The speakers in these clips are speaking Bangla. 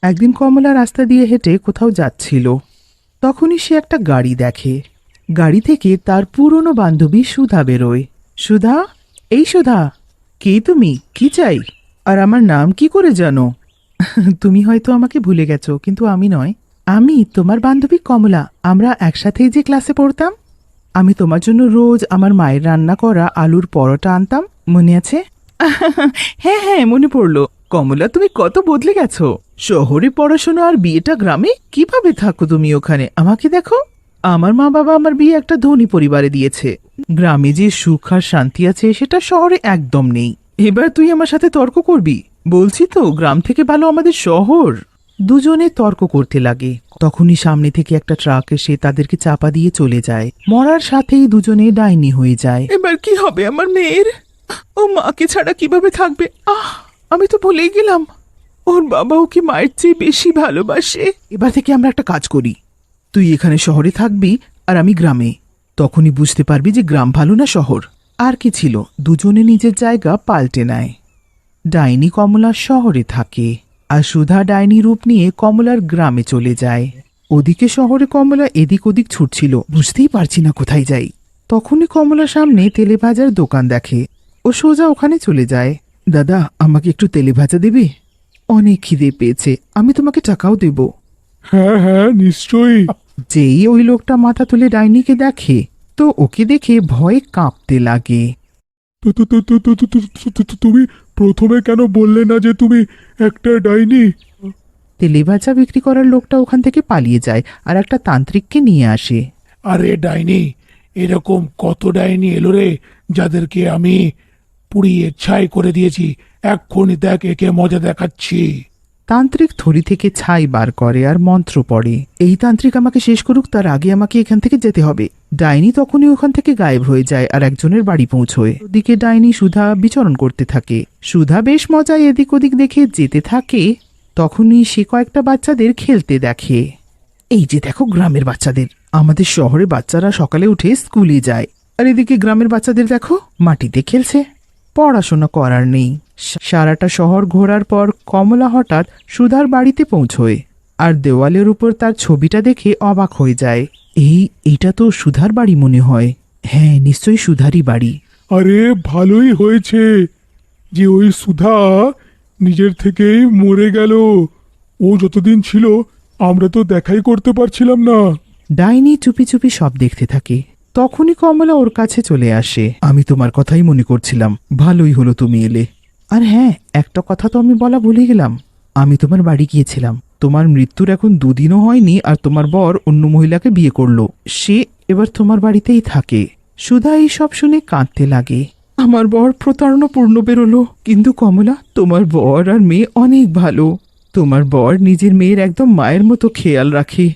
একদিন কমলা রাস্তা দিয়ে হেঁটে কোথাও যাচ্ছিল। তখনই সে একটা গাড়ি দেখে। গাড়ি থেকে তার পুরনো বান্ধবী সুধা বেরোয়। সুধা, এই সুধা, কে তুমি? কি চাই? আর আমার নাম কি করে জানো? তুমি হয়তো আমাকে ভুলে গেছো, কিন্তু আমি নয়। আমি তোমার বান্ধবী কমলা। আমরা একসাথেই যে ক্লাসে পড়তাম। আমি তোমার জন্য রোজ আমার মায়ের রান্না করা আলুর পরোটা আনতাম, মনে আছে? হ্যাঁ হ্যাঁ, মনে পড়লো। কমলা, তুমি কত বদলে গেছো। শহরে পড়াশোনা আর বিয়েটা গ্রামে। কিভাবে থাকো তুমি ওখানে? আমাকে দেখো। আমার মা বাবা আমার বিয়ে একটা ধনী পরিবারে দিয়েছে। গ্রামে যে সুখ আর শান্তি আছে সেটা শহরে একদম নেই। এবার তুই আমার সাথে তর্ক করবি? বলছি তো, গ্রাম থেকে ভালো আমাদের শহর। দুজনে তর্ক করতে লাগে। তখনই সামনে থেকে একটা ট্রাক এসে তাদেরকে চাপা দিয়ে চলে যায়। মরার সাথেই দুজনে ডাইনি হয়ে যায়। এবার কি হবে আমার মেয়ের? ও মাকে ছাড়া কিভাবে থাকবে? আমি তো ভুলেই গেলাম, ওর বাবা ওকে মায়ের চেয়ে বেশি ভালোবাসে। এবার থেকে আমরা একটা কাজ করি, তুই এখানে শহরে থাকবি আর আমি গ্রামে। তখনই বুঝতে পারবি যে গ্রাম ভালো না শহর। আর কি ছিল, দুজনে নিজের জায়গা পাল্টে নেয়। ডাইনি কমলা শহরে থাকে, আর সুধা ডাইনি রূপ নিয়ে কমলার গ্রামে চলে যায়। ওদিকে শহরে কমলা এদিক ওদিক ছুটছিল, বুঝতেই পারছি না কোথায় যাই। তখনই কমলার সামনে তেলে ভাজার দোকান দেখে। ও সোজা ওখানে চলে যায়। দাদা, আমাকে একটু তেলে ভাজা দেবে? অনেক খিদে পেয়েছে, আমি তোমাকে টাকাও দেব। হ্যাঁ হ্যাঁ, নিশ্চয়ই। যেই ওই লোকটা মাথা তুলে ডাইনিকে দেখে, তো ওকে দেখে ভয়ে কাঁপতে লাগে। তুমি প্রথমে কেন বললে না যে তুমি একটা ডাইনি? তেলে ভাজা বিক্রি করার লোকটা ওখান থেকে পালিয়ে যায় আর একটা তান্ত্রিককে নিয়ে আসে। আরে ডাইনি, এরকম কত ডাইনি এলো রে, যাদেরকে আমি পুড়িয়ে ছাই করে দিয়েছি। এক্ষুনি দেখ, একে মজা দেখাচ্ছি। তান্ত্রিক থলি থেকে ছাই বার করে আর মন্ত্র পড়ে। এই তান্ত্রিক আমাকে শেষ করুক, তার আগে আমাকে এখান থেকে যেতে হবে। ডাইনি তখনই ওখান থেকে গায়েব হয়ে যায় আর একজনের বাড়ি পৌঁছয়। ওদিকে ডাইনি সুধা বিচরণ করতে থাকে। সুধা বেশ মজায় এদিক ওদিক দেখে যেতে থাকে। তখনই সে কয়েকটা বাচ্চাদের খেলতে দেখে। এই যে দেখো, গ্রামের বাচ্চাদের। আমাদের শহরে বাচ্চারা সকালে উঠে স্কুলে যায়, আর এদিকে গ্রামের বাচ্চাদের দেখো মাটিতে খেলছে। পড়াশোনা করার নেই। সারাটা শহর ঘোরার পর কমলা হঠাৎ সুধার বাড়িতে পৌঁছয়, আর দেওয়ালের উপর তার ছবিটা দেখে অবাক হয়ে যায়। এইটা তো সুধার বাড়ি মনে হয়। হ্যাঁ, নিশ্চয়ই সুধারই বাড়ি। আরে ভালোই হয়েছে যে ওই সুধা নিজের থেকেই মরে গেল। ও যতদিন ছিল আমরা তো দেখাই করতে পারছিলাম না। ডাইনি চুপি চুপি সব দেখতে থাকে। তখনই কমলা ওর কাছে চলে আসে। আমি তোমার কথাই মনে করছিলাম, ভালোই হলো তুমি এলে। আর হ্যাঁ, একটা কথা তো আমি বলা ভুলে গেলাম। আমি তোমার বাড়ি গিয়েছিলাম। তোমার মৃত্যুর এখন 2 দিনও হয়নি, আর তোমার বর অন্য মহিলাকে বিয়ে করলো। সে এবার তোমার বাড়িতেই থাকে। সুধা এই সব শুনে কাঁদতে লাগে। আমার বর প্রতারণাপূর্ণ বেরোলো। কিন্তু কমলা, তোমার বর আর মেয়ে অনেক ভালো। তোমার বর নিজের মেয়ের একদম মায়ের মতো খেয়াল রাখে।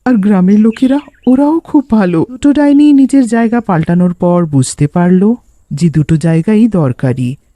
আর গ্রামের লোকেরা, ওরাও খুব ভালো। দুটো ডাইনি নিজের জায়গা পাল্টানোর পর বুঝতে পারলো যে দুটো জায়গাই দরকারি।